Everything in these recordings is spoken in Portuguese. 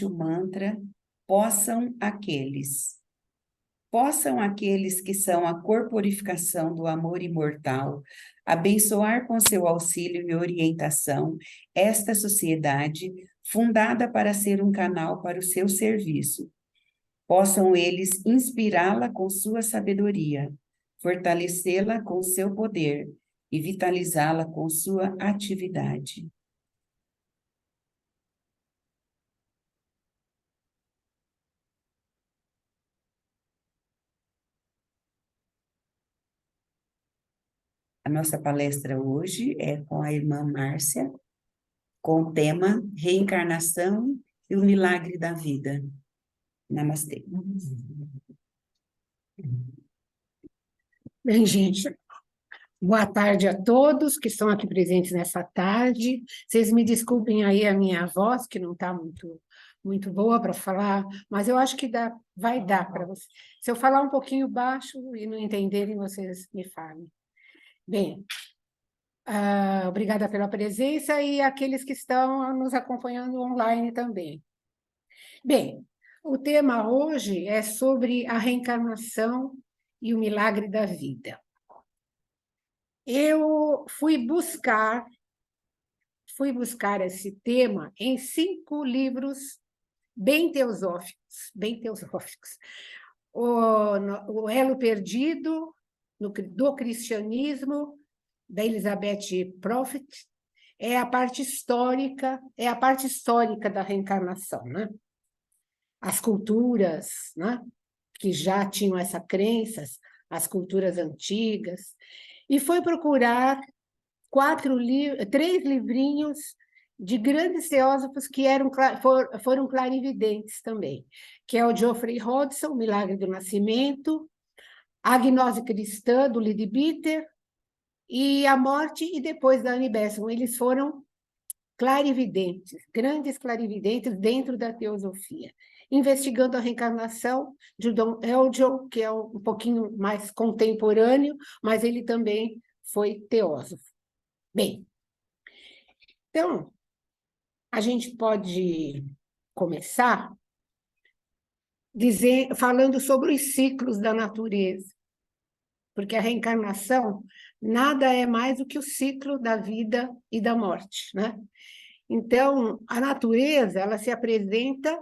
o mantra, possam aqueles que são a corporificação do amor imortal, abençoar com seu auxílio e orientação esta sociedade, fundada para ser um canal para o seu serviço. Possam eles inspirá-la com sua sabedoria, fortalecê-la com seu poder e vitalizá-la com sua atividade. A nossa palestra hoje é com a irmã Márcia, com o tema Reencarnação e o Milagre da Vida. Namastê. Bem, gente, boa tarde a todos que estão aqui presentes nessa tarde. Vocês me desculpem aí a minha voz, que não está muito boa para falar, mas eu acho que vai dar para vocês. Se eu falar um pouquinho baixo e não entenderem, vocês me falem. Bem, obrigada pela presença e aqueles que estão nos acompanhando online também. Bem, o tema hoje é sobre a reencarnação e o milagre da vida. Eu fui buscar esse tema em 5 livros bem teosóficos. O Elo Perdido, do Cristianismo, da Elizabeth Prophet, é a parte histórica da reencarnação, né? As culturas, né, que já tinham essa crença, as culturas antigas, e foi procurar 3 livrinhos de grandes teósofos que foram clarividentes também, que é o Geoffrey Hodgson, Milagre do Nascimento, a Gnose Cristã, do Leadbeater, e A Morte e Depois, da Annie Besson. Eles foram clarividentes, grandes clarividentes dentro da teosofia, investigando a reencarnação de Don Elgin, que é um pouquinho mais contemporâneo, mas ele também foi teósofo. Bem, então, a gente pode começar falando sobre os ciclos da natureza, porque a reencarnação nada é mais do que o ciclo da vida e da morte, né? Então, a natureza, ela se apresenta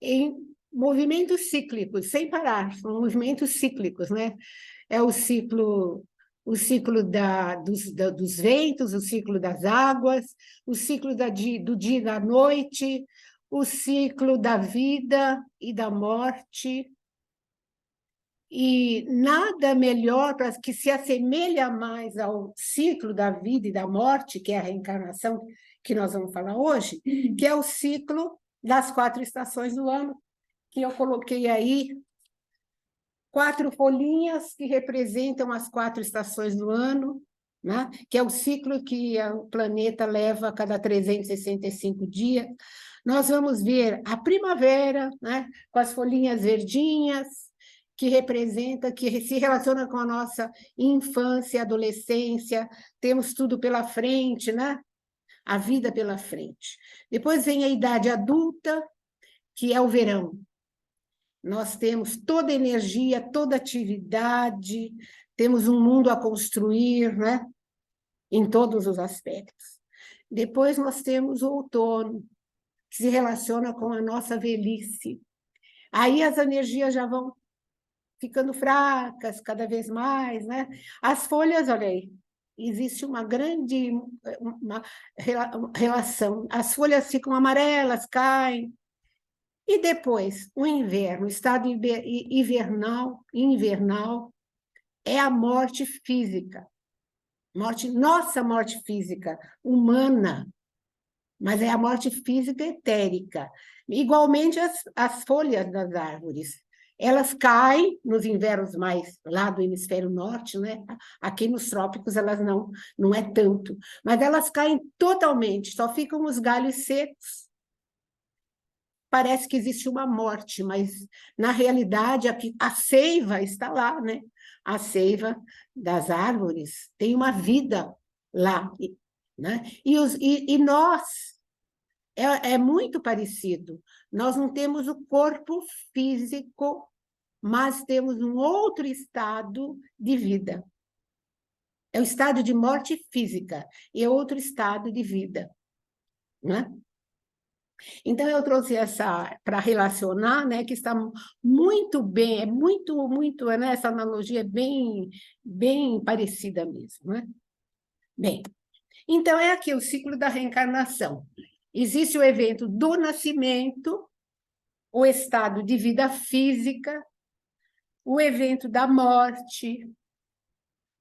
em movimentos cíclicos, sem parar, são movimentos cíclicos, né? É o ciclo dos ventos, o ciclo das águas, o ciclo do dia e da noite, o ciclo da vida e da morte. E nada melhor que se assemelha mais ao ciclo da vida e da morte, que é a reencarnação que nós vamos falar hoje, que é o ciclo das 4 estações do ano, que eu coloquei aí 4 folhinhas que representam as 4 estações do ano, né? Que é o ciclo que o planeta leva a cada 365 dias. Nós vamos ver a primavera, né? Com as folhinhas verdinhas, que se relaciona com a nossa infância, adolescência, temos tudo pela frente, né? A vida pela frente. Depois vem a idade adulta, que é o verão. Nós temos toda a energia, toda a atividade, temos um mundo a construir, né? Em todos os aspectos. Depois nós temos o outono, que se relaciona com a nossa velhice. Aí as energias já vão ficando fracas cada vez mais, né? As folhas, olha aí, existe uma grande relação. As folhas ficam amarelas, caem. E depois, o inverno, o estado invernal é a morte física. Nossa morte física, humana, mas é a morte física etérica. Igualmente as folhas das árvores. Elas caem nos invernos mais lá do hemisfério norte, né? Aqui nos trópicos elas não é tanto, mas elas caem totalmente, só ficam os galhos secos. Parece que existe uma morte, mas na realidade a seiva está lá, né? A seiva das árvores tem uma vida lá, né? E nós é muito parecido. Nós não temos o corpo físico, mas temos um outro estado de vida. É o estado de morte física e é outro estado de vida, né? Então, eu trouxe essa para relacionar, né, que está muito bem, né, essa analogia é bem parecida mesmo, né? Bem, então é aqui o ciclo da reencarnação. Existe o evento do nascimento, o estado de vida física, o evento da morte,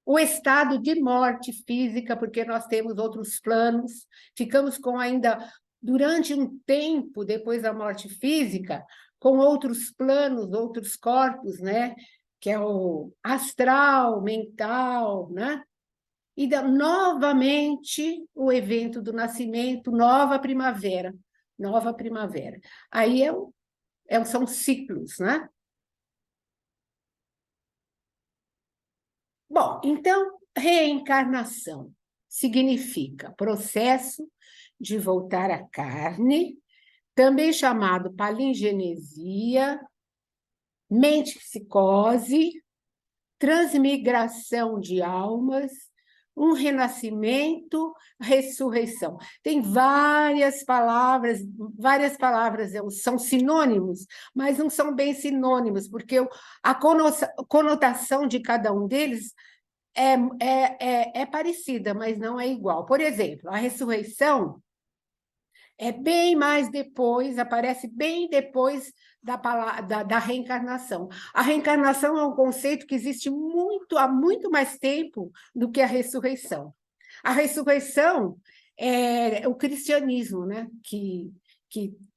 o estado de morte física, porque nós temos outros planos, ficamos com ainda, durante um tempo depois da morte física, com outros planos, outros corpos, né? Que é o astral, mental, né? E novamente o evento do nascimento, nova primavera, nova primavera. Aí são ciclos, né? Bom, então, reencarnação significa processo de voltar à carne, também chamado palingenesia, mente-psicose, transmigração de almas, um renascimento, ressurreição. Tem várias palavras são sinônimos, mas não são bem sinônimos, porque a conotação de cada um deles é parecida, mas não é igual. Por exemplo, a ressurreição é bem mais depois, aparece bem depois da reencarnação. A reencarnação é um conceito que existe há muito mais tempo do que a ressurreição. A ressurreição é o cristianismo, né, que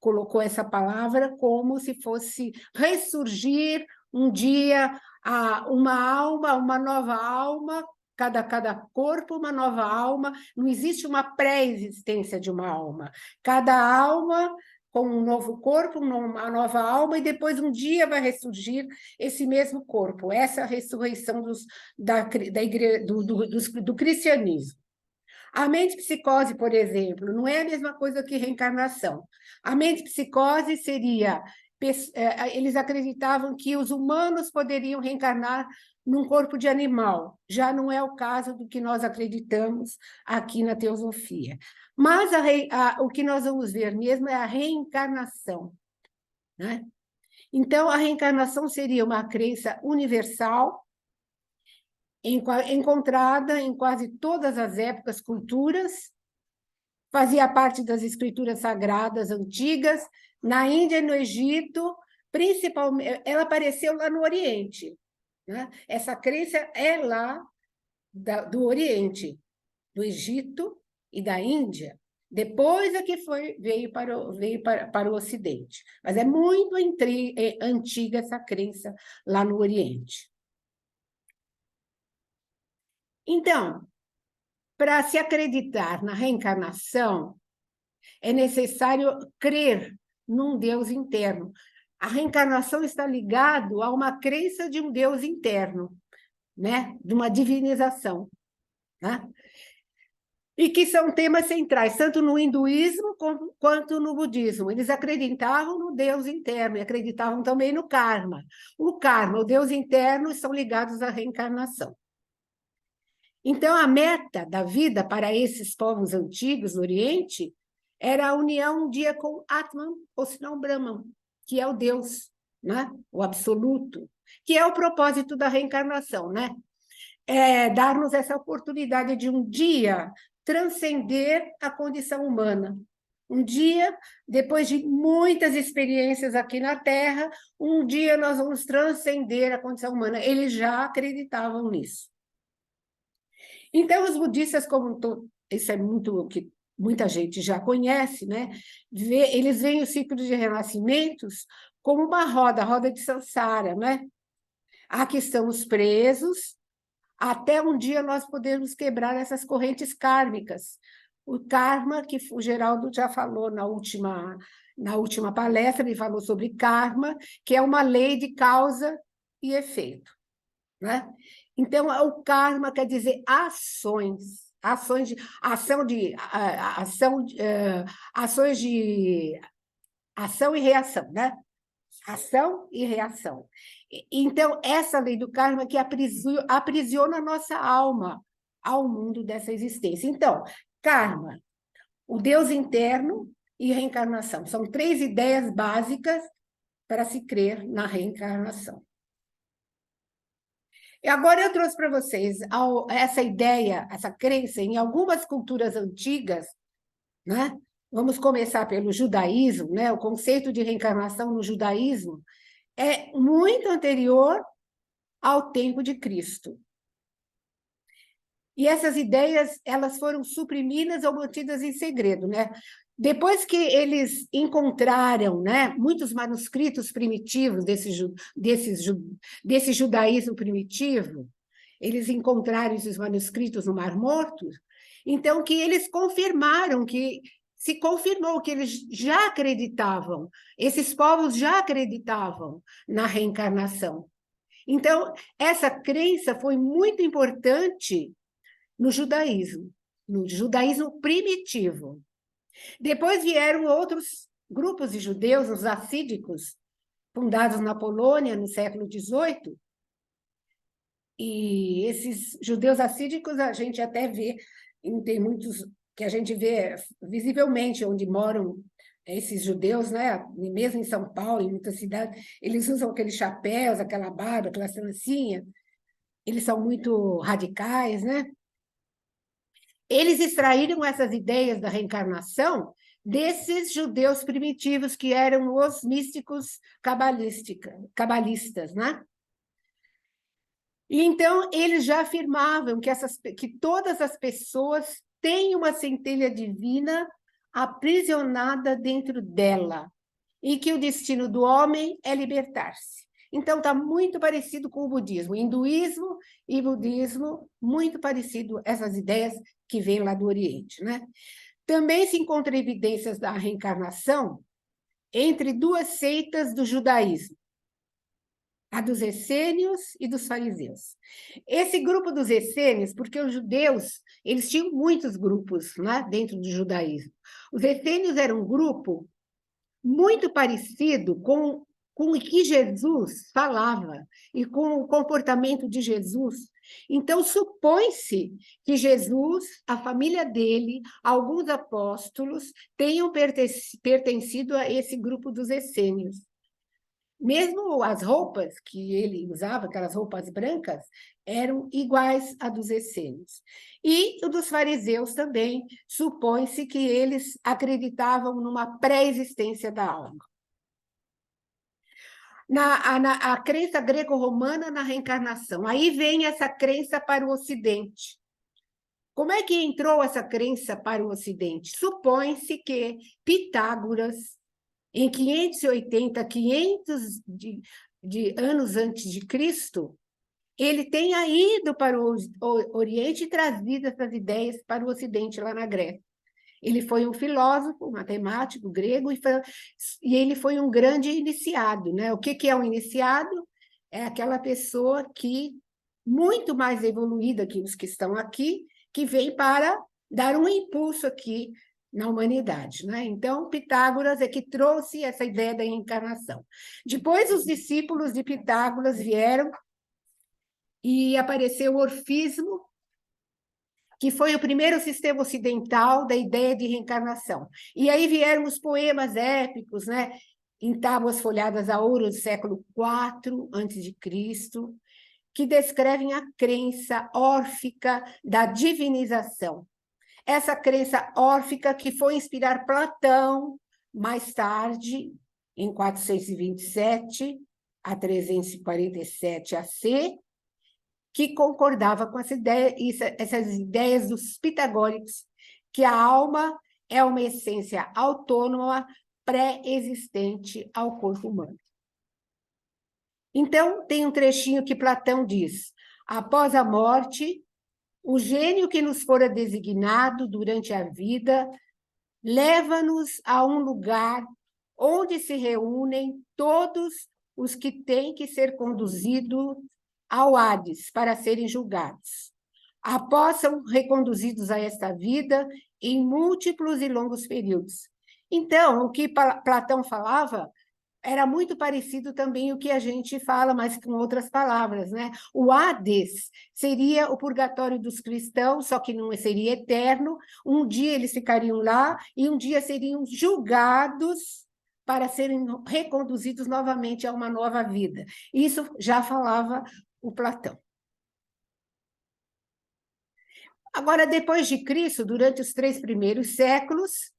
colocou essa palavra como se fosse ressurgir um dia uma nova alma, cada corpo uma nova alma, não existe uma pré-existência de uma alma. Cada alma com um novo corpo, uma nova alma, e depois um dia vai ressurgir esse mesmo corpo. Essa é a ressurreição do cristianismo. A mente-psicose, por exemplo, não é a mesma coisa que reencarnação. A mente-psicose seria... Eles acreditavam que os humanos poderiam reencarnar num corpo de animal. Já não é o caso do que nós acreditamos aqui na teosofia. Mas o que nós vamos ver mesmo é a reencarnação, né? Então, a reencarnação seria uma crença universal, encontrada em quase todas as épocas, culturas, fazia parte das escrituras sagradas antigas, na Índia e no Egito, principalmente, ela apareceu lá no Oriente, né? Essa crença é lá do Oriente, do Egito e da Índia. Depois é que veio para o Ocidente. Mas é muito antiga essa crença lá no Oriente. Então, para se acreditar na reencarnação, é necessário crer num Deus interno. A reencarnação está ligada a uma crença de um Deus interno, né? De uma divinização, né? E que são temas centrais, tanto no hinduísmo quanto no budismo. Eles acreditavam no Deus interno e acreditavam também no karma. O karma, o Deus interno, estão ligados à reencarnação. Então, a meta da vida para esses povos antigos no Oriente era a união um dia com Atman, ou se não Brahman, que é o Deus, né? O absoluto, que é o propósito da reencarnação, né? Dar-nos essa oportunidade de um dia transcender a condição humana. Um dia, depois de muitas experiências aqui na Terra, um dia nós vamos transcender a condição humana. Eles já acreditavam nisso. Então, os budistas, isso é muito que muita gente já conhece, né? Eles veem o ciclo de renascimentos como uma roda de samsara, né? Aqui estamos presos, até um dia nós podemos quebrar essas correntes kármicas. O karma, que o Geraldo já falou na última palestra, ele falou sobre karma, que é uma lei de causa e efeito, né? Então, o karma quer dizer ações. ações de ações de ação e reação, né? Ação e reação. Então, essa lei do karma que aprisiona a nossa alma ao mundo dessa existência. Então, karma, o Deus interno e reencarnação. São 3 ideias básicas para se crer na reencarnação. E agora eu trouxe para vocês essa ideia, essa crença em algumas culturas antigas, né? Vamos começar pelo judaísmo, né? O conceito de reencarnação no judaísmo é muito anterior ao tempo de Cristo. E essas ideias, elas foram suprimidas ou mantidas em segredo, né? Depois que eles encontraram, né, muitos manuscritos primitivos desse judaísmo primitivo, eles encontraram esses manuscritos no Mar Morto, então que eles confirmaram que se confirmou que eles já acreditavam, esses povos já acreditavam na reencarnação. Então, essa crença foi muito importante no judaísmo primitivo. Depois vieram outros grupos de judeus, os assídicos, fundados na Polônia no século XVIII. E esses judeus assídicos a gente até vê, tem muitos que a gente vê visivelmente onde moram esses judeus, né? Mesmo em São Paulo, em muitas cidades, eles usam aqueles chapéus, aquela barba, aquela trancinha. Eles são muito radicais, né? Eles extraíram essas ideias da reencarnação desses judeus primitivos que eram os místicos cabalistas, né? E então eles já afirmavam que todas as pessoas têm uma centelha divina aprisionada dentro dela e que o destino do homem é libertar-se. Então está muito parecido com o budismo, hinduísmo e budismo, muito parecido essas ideias que vêm lá do Oriente, né? Também se encontram evidências da reencarnação entre 2 seitas do judaísmo, a dos essênios e dos fariseus. Esse grupo dos essênios, porque os judeus, eles tinham muitos grupos, né, dentro do judaísmo. Os essênios eram um grupo muito parecido com o que Jesus falava e com o comportamento de Jesus. Então, supõe-se que Jesus, a família dele, alguns apóstolos, tenham pertencido a esse grupo dos essênios. Mesmo as roupas que ele usava, aquelas roupas brancas, eram iguais à dos essênios. E o dos fariseus também, supõe-se que eles acreditavam numa pré-existência da alma. A crença greco-romana na reencarnação. Aí vem essa crença para o Ocidente. Como é que entrou essa crença para o Ocidente? Supõe-se que Pitágoras, em 580, 500 de anos antes de Cristo, ele tenha ido para o Oriente e trazido essas ideias para o Ocidente, lá na Grécia. Ele foi um filósofo, um matemático grego, e ele foi um grande iniciado, né? O que é um iniciado? É aquela pessoa que, muito mais evoluída que os que estão aqui, que vem para dar um impulso aqui na humanidade, né? Então, Pitágoras é que trouxe essa ideia da reencarnação. Depois, os discípulos de Pitágoras vieram e apareceu o orfismo, que foi o primeiro sistema ocidental da ideia de reencarnação. E aí vieram os poemas épicos, né? Em tábuas folhadas a ouro do século IV a.C., que descrevem a crença órfica da divinização. Essa crença órfica que foi inspirar Platão, mais tarde, em 427 a 347 AC, que concordava com essas ideias dos pitagóricos, que a alma é uma essência autônoma pré-existente ao corpo humano. Então, tem um trechinho que Platão diz: após a morte, o gênio que nos fora designado durante a vida leva-nos a um lugar onde se reúnem todos os que têm que ser conduzidos ao Hades para serem julgados. após são reconduzidos a esta vida em múltiplos e longos períodos. Então, o que Platão falava era muito parecido também o que a gente fala, mas com outras palavras, né? O Hades seria o purgatório dos cristãos, só que não seria eterno. Um dia eles ficariam lá e um dia seriam julgados para serem reconduzidos novamente a uma nova vida. Isso já falava o Platão. Agora, depois de Cristo, durante os 3 primeiros séculos,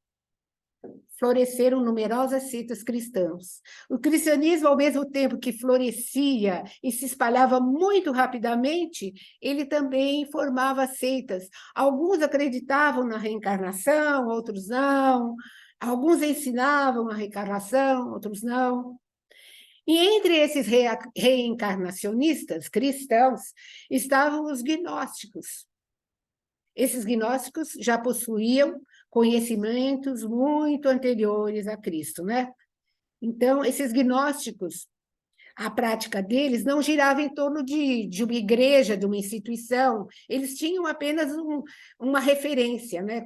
floresceram numerosas seitas cristãs. O cristianismo, ao mesmo tempo que florescia e se espalhava muito rapidamente, ele também formava seitas. Alguns acreditavam na reencarnação, outros não. Alguns ensinavam a reencarnação, outros não. E entre esses reencarnacionistas cristãos estavam os gnósticos. Esses gnósticos já possuíam conhecimentos muito anteriores a Cristo, né? Então, esses gnósticos, a prática deles não girava em torno de uma igreja, de uma instituição, eles tinham apenas uma referência, né?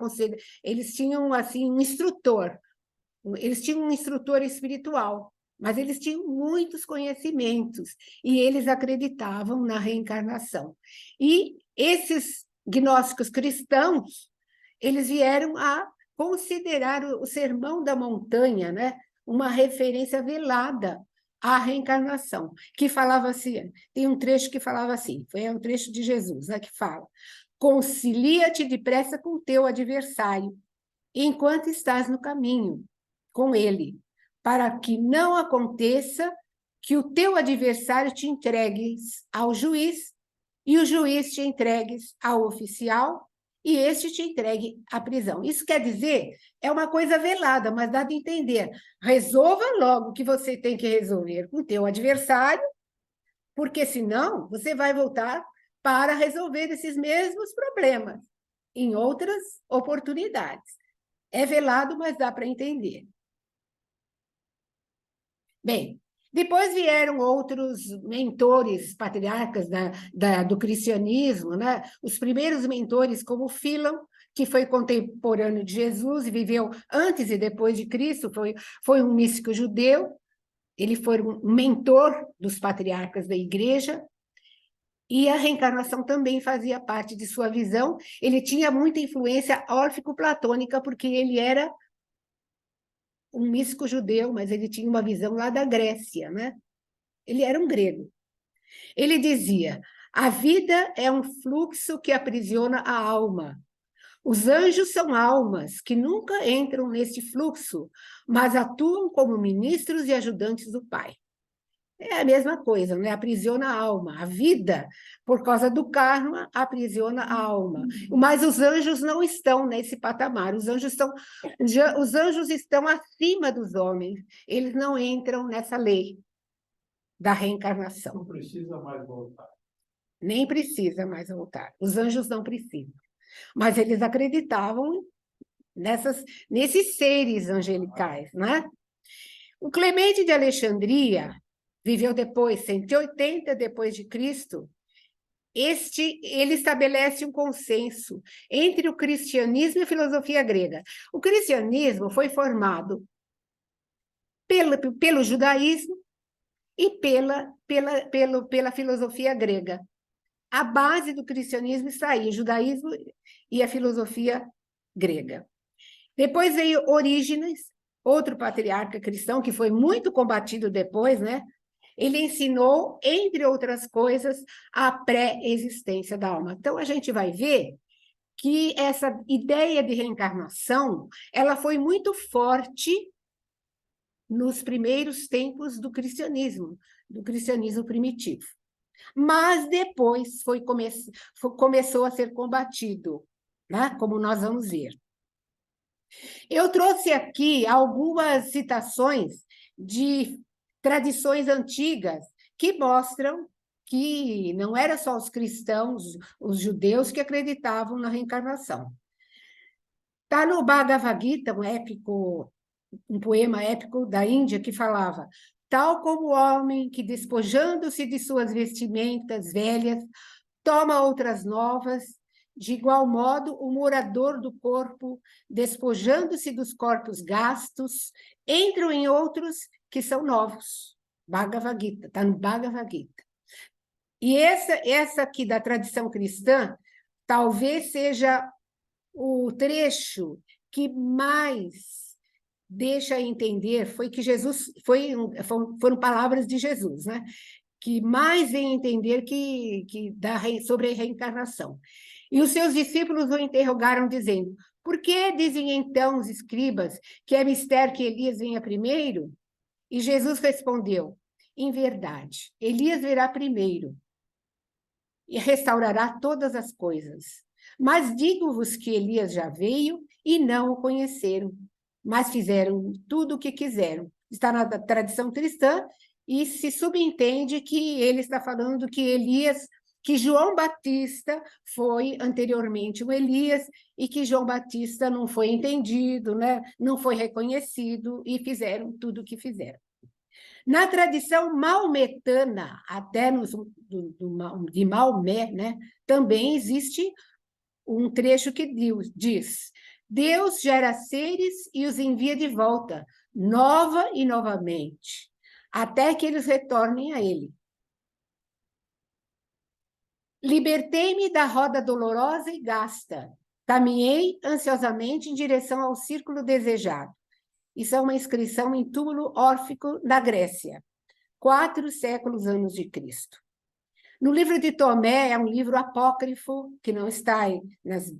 Eles tinham, assim, um instrutor, eles tinham um instrutor espiritual, mas eles tinham muitos conhecimentos, e eles acreditavam na reencarnação. E esses gnósticos cristãos, eles vieram a considerar o Sermão da Montanha, né, uma referência velada à reencarnação, que falava assim, tem um trecho que falava assim, foi um trecho de Jesus, né, que fala: concilia-te depressa com o teu adversário, enquanto estás no caminho com ele, para que não aconteça que o teu adversário te entregues ao juiz, e o juiz te entregues ao oficial, e este te entregue à prisão. Isso quer dizer, é uma coisa velada, mas dá de entender. Resolva logo o que você tem que resolver com o teu adversário, porque senão você vai voltar para resolver esses mesmos problemas em outras oportunidades. É velado, mas dá para entender. Bem, depois vieram outros mentores, patriarcas do cristianismo, né? Os primeiros mentores, como Filon, que foi contemporâneo de Jesus e viveu antes e depois de Cristo, foi um místico judeu, ele foi um mentor dos patriarcas da igreja, e a reencarnação também fazia parte de sua visão. Ele tinha muita influência órfico-platônica, porque ele era um místico judeu, mas ele tinha uma visão lá da Grécia, né? Ele era um grego. Ele dizia: a vida é um fluxo que aprisiona a alma. Os anjos são almas que nunca entram neste fluxo, mas atuam como ministros e ajudantes do Pai. É a mesma coisa, né? Aprisiona a alma. A vida, por causa do karma, aprisiona a alma. Mas os anjos não estão nesse patamar. Os anjos estão acima dos homens. Eles não entram nessa lei da reencarnação. Não precisa mais voltar. Nem precisa mais voltar. Os anjos não precisam. Mas eles acreditavam nesses seres angelicais, né? O Clemente de Alexandria viveu depois, 180 depois de Cristo. Ele estabelece um consenso entre o cristianismo e a filosofia grega. O cristianismo foi formado pelo judaísmo e pela filosofia grega. A base do cristianismo está aí, o judaísmo e a filosofia grega. Depois veio Orígenes, outro patriarca cristão, que foi muito combatido depois, né? Ele ensinou, entre outras coisas, a pré-existência da alma. Então, a gente vai ver que essa ideia de reencarnação, ela foi muito forte nos primeiros tempos do cristianismo primitivo. Mas depois começou a ser combatido, né? Como nós vamos ver. Eu trouxe aqui algumas citações de tradições antigas que mostram que não era só os cristãos, os judeus, que acreditavam na reencarnação. Está no Bhagavad Gita, um poema épico da Índia, que falava: tal como o homem que, despojando-se de suas vestimentas velhas, toma outras novas, De igual modo, o morador do corpo, despojando-se dos corpos gastos, entram em outros que são novos. Bhagavad Gita, está no Bhagavad Gita. E essa aqui da tradição cristã, talvez seja o trecho que mais deixa entender, foi que Jesus, foram palavras de Jesus, né? Que mais vem entender sobre a reencarnação. E os seus discípulos o interrogaram, dizendo: por que dizem então os escribas que é mistério que Elias venha primeiro? E Jesus respondeu: em verdade, Elias virá primeiro e restaurará todas as coisas. Mas digo-vos que Elias já veio e não o conheceram, mas fizeram tudo o que quiseram. Está na tradição cristã e se subentende que ele está falando que Elias, que João Batista foi anteriormente o Elias e que João Batista não foi entendido, né? Não foi reconhecido e fizeram tudo o que fizeram. Na tradição maometana, até de Maomé, né, também existe um trecho que diz: Deus gera seres e os envia de volta, nova e novamente, até que eles retornem a Ele. Libertei-me da roda dolorosa e gasta, caminhei ansiosamente em direção ao círculo desejado. Isso é uma inscrição em túmulo órfico na Grécia, 4 séculos antes de Cristo. No livro de Tomé, é um livro apócrifo, que não está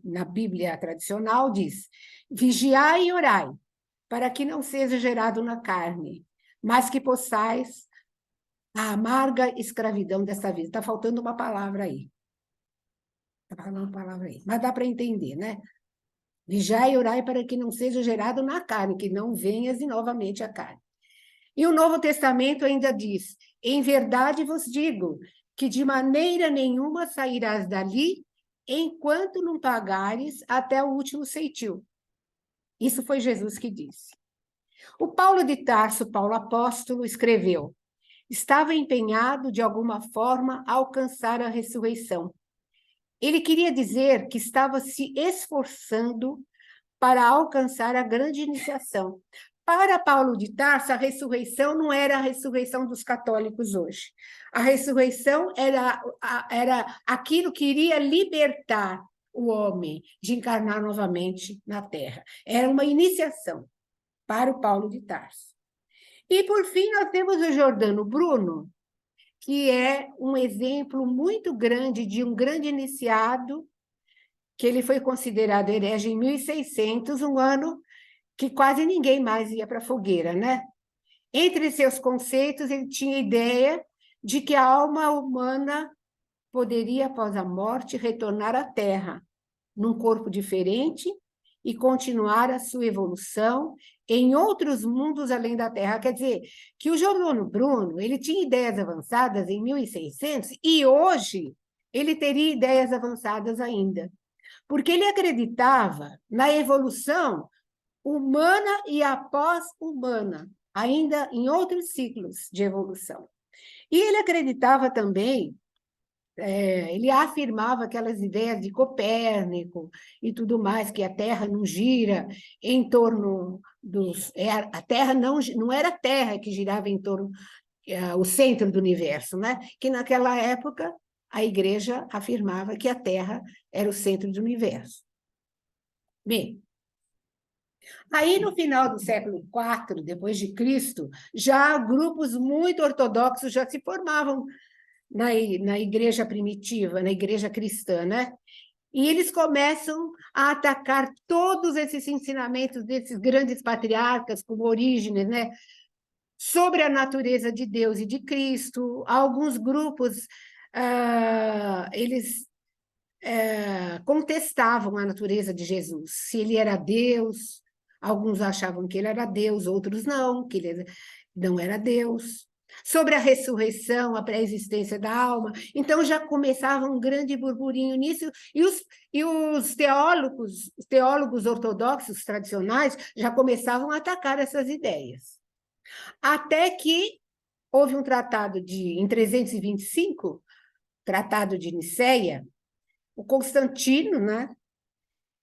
na Bíblia tradicional, diz: vigiai e orai, para que não seja gerado na carne, mas que possais a amarga escravidão desta vida. Está faltando uma palavra aí. Está faltando uma palavra aí. Mas dá para entender, né? Vigiai e orai para que não seja gerado na carne, que não venhas e novamente a carne. E o Novo Testamento ainda diz: em verdade vos digo que de maneira nenhuma sairás dali enquanto não pagares até o último ceitil. Isso foi Jesus que disse. O Paulo de Tarso, Paulo apóstolo, escreveu: estava empenhado de alguma forma a alcançar a ressurreição. Ele queria dizer que estava se esforçando para alcançar a grande iniciação. Para Paulo de Tarso, a ressurreição não era a ressurreição dos católicos hoje. A ressurreição era aquilo que iria libertar o homem de encarnar novamente na Terra. Era uma iniciação para o Paulo de Tarso. E, por fim, nós temos o Giordano Bruno, que é um exemplo muito grande de um grande iniciado, que ele foi considerado herege em 1600, um ano que quase ninguém mais ia para a fogueira, né? Entre seus conceitos, ele tinha a ideia de que a alma humana poderia, após a morte, retornar à Terra, num corpo diferente, e continuar a sua evolução em outros mundos além da Terra. Quer dizer, que o Giordano Bruno, ele tinha ideias avançadas em 1600 e hoje ele teria ideias avançadas ainda, porque ele acreditava na evolução humana e após-humana, ainda em outros ciclos de evolução. E ele acreditava também, ele afirmava aquelas ideias de Copérnico e tudo mais, que a Terra não gira em torno dos... a Terra não era a Terra que girava em torno, o centro do universo, né? Que naquela época a Igreja afirmava que a Terra era o centro do universo. Bem, aí, no final do século IV, depois de Cristo, já grupos muito ortodoxos já se formavam na igreja primitiva, na igreja cristã, né? E eles começam a atacar todos esses ensinamentos desses grandes patriarcas, como Orígenes, né? Sobre a natureza de Deus e de Cristo. Alguns grupos, eles contestavam a natureza de Jesus, se ele era Deus. Alguns achavam que ele era Deus, outros não, que ele não era Deus. Sobre a ressurreição, a pré-existência da alma. Então já começava um grande burburinho nisso, e os teólogos ortodoxos tradicionais já começavam a atacar essas ideias. Até que houve um tratado em 325, Tratado de Nicéia, o Constantino, né,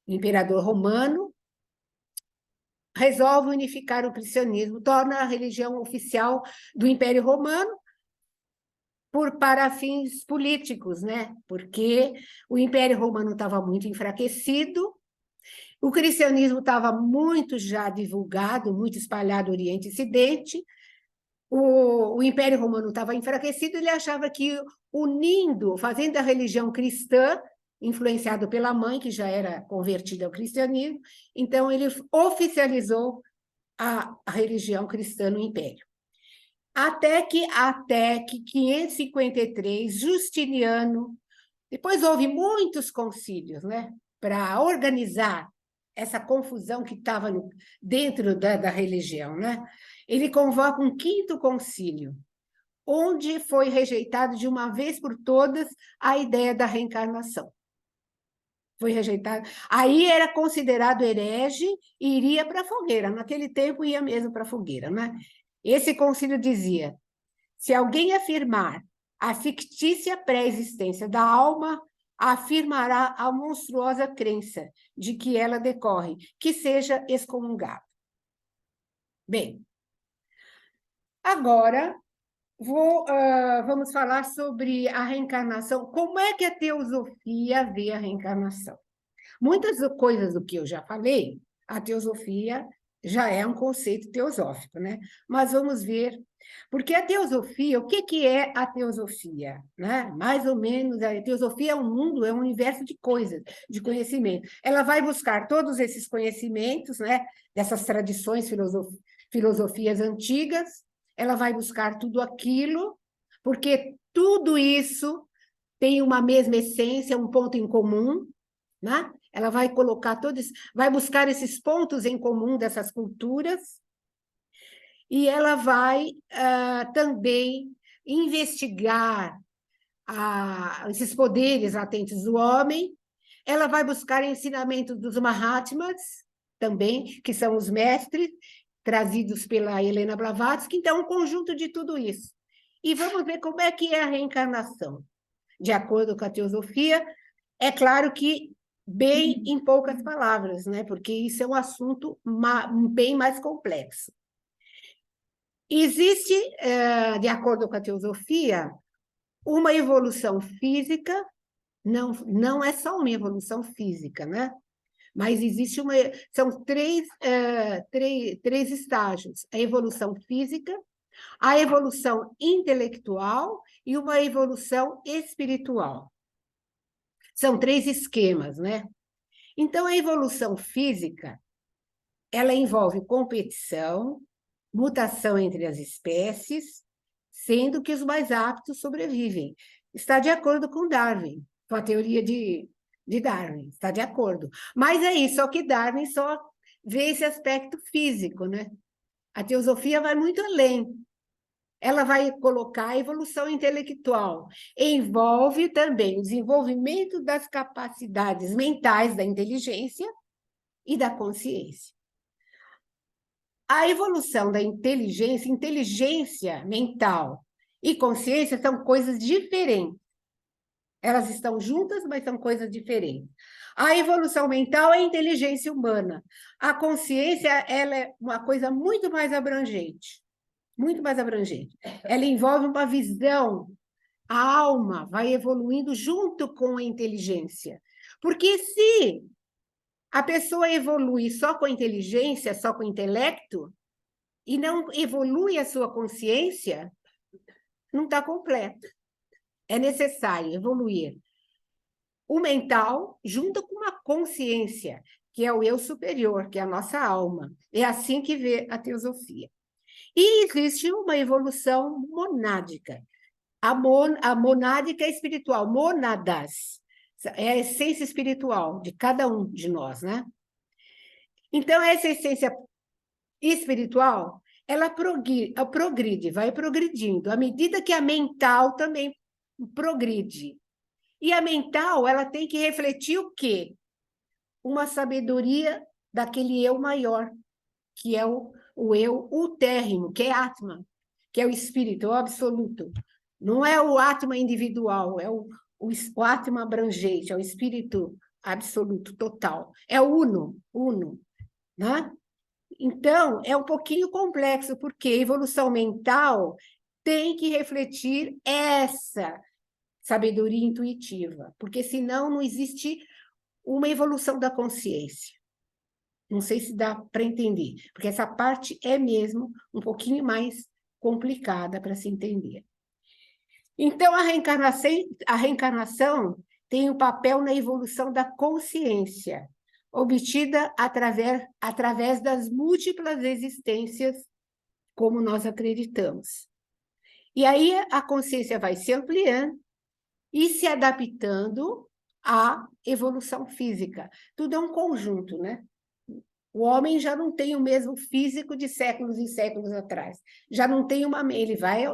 imperador romano, resolve unificar o cristianismo, torna a religião oficial do Império Romano para fins políticos, né? Porque o Império Romano estava muito enfraquecido, o cristianismo estava muito já divulgado, muito espalhado Oriente e Ocidente, o Império Romano estava enfraquecido, ele achava que unindo, fazendo a religião cristã, influenciado pela mãe, que já era convertida ao cristianismo, então ele oficializou a religião cristã no Império. Até que 553, Justiniano, depois houve muitos concílios, né, para organizar essa confusão que estava dentro da religião, né? Ele convoca um quinto concílio, onde foi rejeitado de uma vez por todas a ideia da reencarnação. Foi rejeitado. Aí era considerado herege e iria para a fogueira. Naquele tempo ia mesmo para a fogueira, né? Esse concílio dizia: se alguém afirmar a fictícia pré-existência da alma, afirmará a monstruosa crença de que ela decorre, que seja excomungado. Bem, agora vamos falar sobre a reencarnação. Como é que a teosofia vê a reencarnação? Muitas coisas do que eu já falei, a teosofia já é um conceito teosófico, né? Mas vamos ver, porque a teosofia, o que é a teosofia? Né? Mais ou menos, a teosofia é um mundo, é um universo de coisas, de conhecimento. Ela vai buscar todos esses conhecimentos, né? Dessas tradições, filosofias antigas, ela vai buscar tudo aquilo, porque tudo isso tem uma mesma essência, um ponto em comum, né? Ela vai colocar todos, vai buscar esses pontos em comum dessas culturas, e ela vai também investigar esses poderes latentes do homem. Ela vai buscar ensinamentos dos Mahatmas, também, que são os mestres, trazidos pela Helena Blavatsky. Então, um conjunto de tudo isso. E vamos ver como é que é a reencarnação. De acordo com a teosofia, é claro que bem em poucas palavras, né? Porque isso é um assunto bem mais complexo. Existe, de acordo com a teosofia, uma evolução física, não é só uma evolução física, né? Mas existe são três estágios: a evolução física, a evolução intelectual e uma evolução espiritual. São três esquemas, né? Então, a evolução física, ela envolve competição, mutação entre as espécies, sendo que os mais aptos sobrevivem. Está de acordo com Darwin, com a teoria de Darwin, está de acordo. Mas é isso, só que Darwin só vê esse aspecto físico, né? A teosofia vai muito além. Ela vai colocar a evolução intelectual. Envolve também o desenvolvimento das capacidades mentais, da inteligência e da consciência. A evolução da inteligência, inteligência mental e consciência são coisas diferentes. Elas estão juntas, mas são coisas diferentes. A evolução mental é a inteligência humana. A consciência, ela é uma coisa muito mais abrangente. Muito mais abrangente. Ela envolve uma visão. A alma vai evoluindo junto com a inteligência. Porque se a pessoa evolui só com a inteligência, só com o intelecto, e não evolui a sua consciência, não está completo. É necessário evoluir o mental junto com uma consciência, que é o eu superior, que é a nossa alma. É assim que vê a teosofia. E existe uma evolução monádica. A monádica é espiritual, mônadas, é a essência espiritual de cada um de nós, né? Então, essa essência espiritual, ela progride, vai progredindo, à medida que a mental também progride. E a mental, ela tem que refletir o quê? Uma sabedoria daquele eu maior, que é o eu ultérrimo, que é Atman, que é o espírito, o absoluto. Não é o Atman individual, é o o átomo abrangente, é o espírito absoluto, total. É o uno, né? Então, é um pouquinho complexo, porque a evolução mental tem que refletir essa sabedoria intuitiva, porque senão não existe uma evolução da consciência. Não sei se dá para entender, porque essa parte é mesmo um pouquinho mais complicada para se entender. Então, a reencarnação tem um papel na evolução da consciência, obtida através das múltiplas existências, como nós acreditamos. E aí a consciência vai se ampliando e se adaptando à evolução física. Tudo é um conjunto, né? O homem já não tem o mesmo físico de séculos e séculos atrás. Já não tem ele vai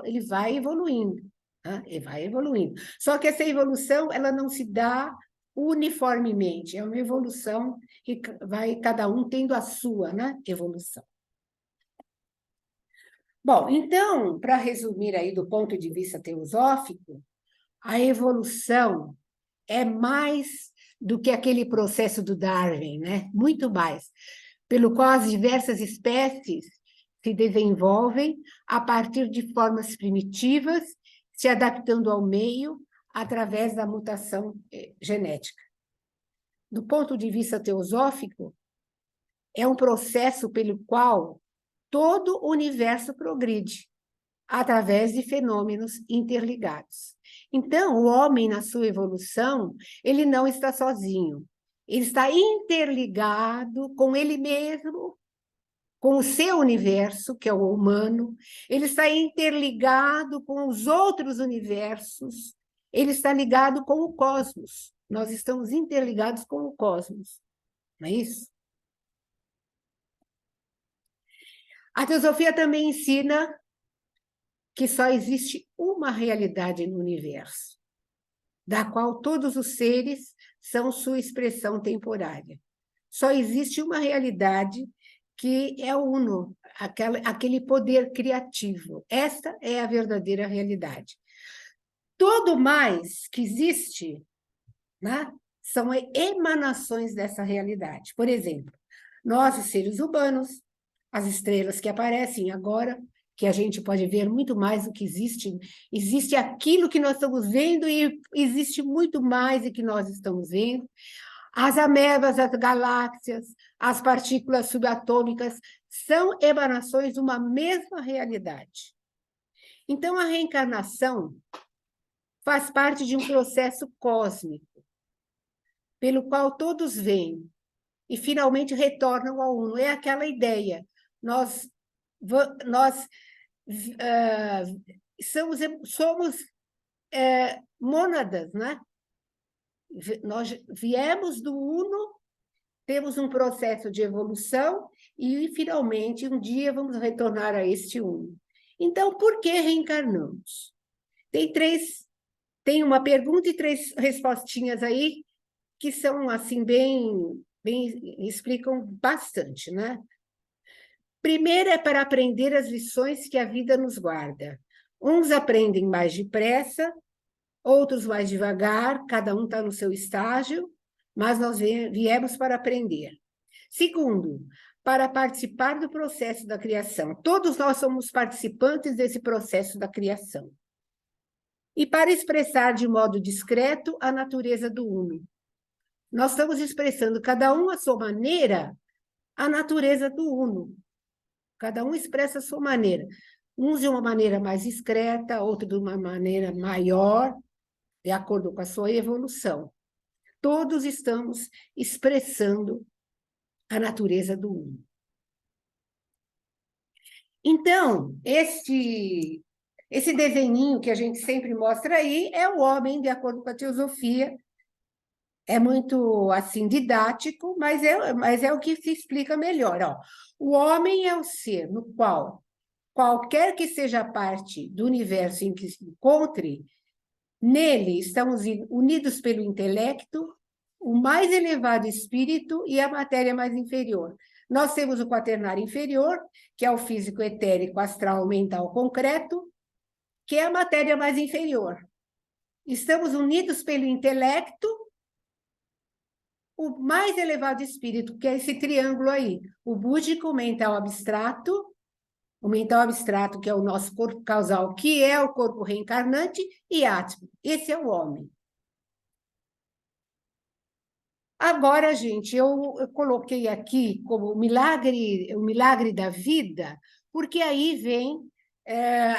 evoluindo, né? Ele vai evoluindo. Só que essa evolução, ela não se dá uniformemente. É uma evolução que vai cada um tendo a sua, né, evolução. Bom, então, para resumir aí do ponto de vista teosófico, a evolução é mais do que aquele processo do Darwin, né? Muito mais, pelo qual as diversas espécies se desenvolvem a partir de formas primitivas, se adaptando ao meio através da mutação genética. Do ponto de vista teosófico, é um processo pelo qual todo o universo progride, através de fenômenos interligados. Então, o homem, na sua evolução, ele não está sozinho. Ele está interligado com ele mesmo, com o seu universo, que é o humano. Ele está interligado com os outros universos. Ele está ligado com o cosmos. Nós estamos interligados com o cosmos. Não é isso? A teosofia também ensina que só existe uma realidade no universo, da qual todos os seres são sua expressão temporária. Só existe uma realidade que é o uno, aquele poder criativo. Esta é a verdadeira realidade. Todo mais que existe, né, são emanações dessa realidade. Por exemplo, nós, os seres humanos, as estrelas que aparecem agora, que a gente pode ver muito mais do que existe. Existe aquilo que nós estamos vendo e existe muito mais do que nós estamos vendo. As amebas, as galáxias, as partículas subatômicas são emanações de uma mesma realidade. Então, a reencarnação faz parte de um processo cósmico, pelo qual todos vêm e finalmente retornam ao uno. É aquela ideia. Nós somos mônadas, né? Nós viemos do uno, temos um processo de evolução e, finalmente, um dia vamos retornar a este uno. Então, por que reencarnamos? Tem uma pergunta e 3 respostinhas aí que são, assim, explicam bastante, né? Primeiro é para aprender as lições que a vida nos guarda. Uns aprendem mais depressa, outros mais devagar, cada um está no seu estágio, mas nós viemos para aprender. Segundo, para participar do processo da criação. Todos nós somos participantes desse processo da criação. E para expressar de modo discreto a natureza do uno. Nós estamos expressando, cada um à sua maneira, a natureza do uno. Cada um expressa a sua maneira. Uns de uma maneira mais discreta, outro de uma maneira maior, de acordo com a sua evolução. Todos estamos expressando a natureza do uno. Então, esse desenhinho que a gente sempre mostra aí é o homem, de acordo com a teosofia. É muito, assim, didático, mas é o que se explica melhor. Ó. O homem é o ser no qual, qualquer que seja a parte do universo em que se encontre, nele estamos unidos pelo intelecto, o mais elevado espírito e a matéria mais inferior. Nós temos o quaternário inferior, que é o físico etérico, astral, mental, concreto, que é a matéria mais inferior. estamos unidos pelo intelecto, o mais elevado espírito, que é esse triângulo aí, o búdico, o mental abstrato, que é o nosso corpo causal, que é o corpo reencarnante, e Atma, esse é o homem. Agora, gente, eu coloquei aqui como o milagre da vida, porque aí vem